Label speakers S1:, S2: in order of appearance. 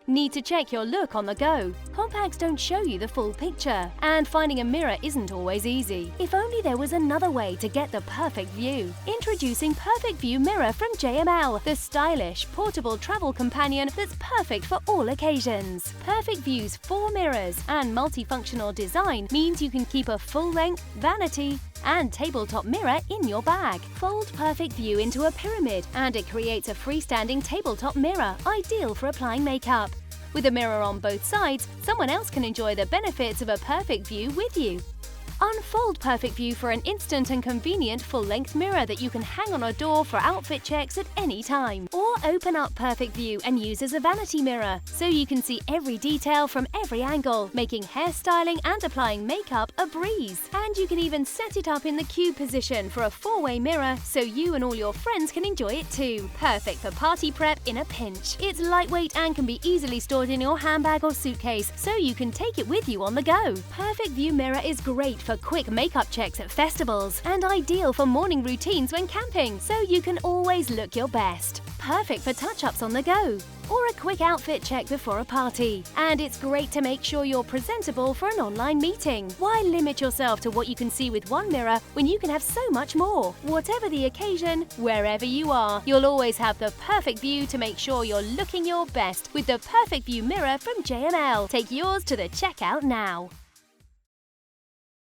S1: Need to check your look on the go? Compacts don't show you the full picture, and finding a mirror isn't always easy. If only there was another way to get the perfect view. Introducing Perfect View Mirror from JML, the stylish, portable travel companion that's perfect for all occasions. Perfect View's 4 mirrors and multifunctional design means you can keep a full-length, vanity, and tabletop mirror in your bag. Fold Perfect View into a pyramid and it creates a freestanding tabletop mirror, ideal for applying makeup. With a mirror on both sides, someone else can enjoy the benefits of a perfect view with you. Unfold Perfect View for an instant and convenient full-length mirror that you can hang on a door for outfit checks at any time. Or open up Perfect View and use as a vanity mirror, so you can see every detail from every angle, making hairstyling and applying makeup a breeze. And you can even set it up in the cube position for a 4-way mirror, so you and all your friends can enjoy it too. Perfect for party prep in a pinch. It's lightweight and can be easily stored in your handbag or suitcase, so you can take it with you on the go. Perfect View Mirror is great for quick makeup checks at festivals and ideal for morning routines when camping, so you can always look your best. Perfect for touch-ups on the go or a quick outfit check before a party. And it's great to make sure you're presentable for an online meeting. Why limit yourself to what you can see with one mirror when you can have so much more? Whatever the occasion, wherever you are, you'll always have the perfect view to make sure you're looking your best with the Perfect View Mirror from JML. Take yours to the checkout now.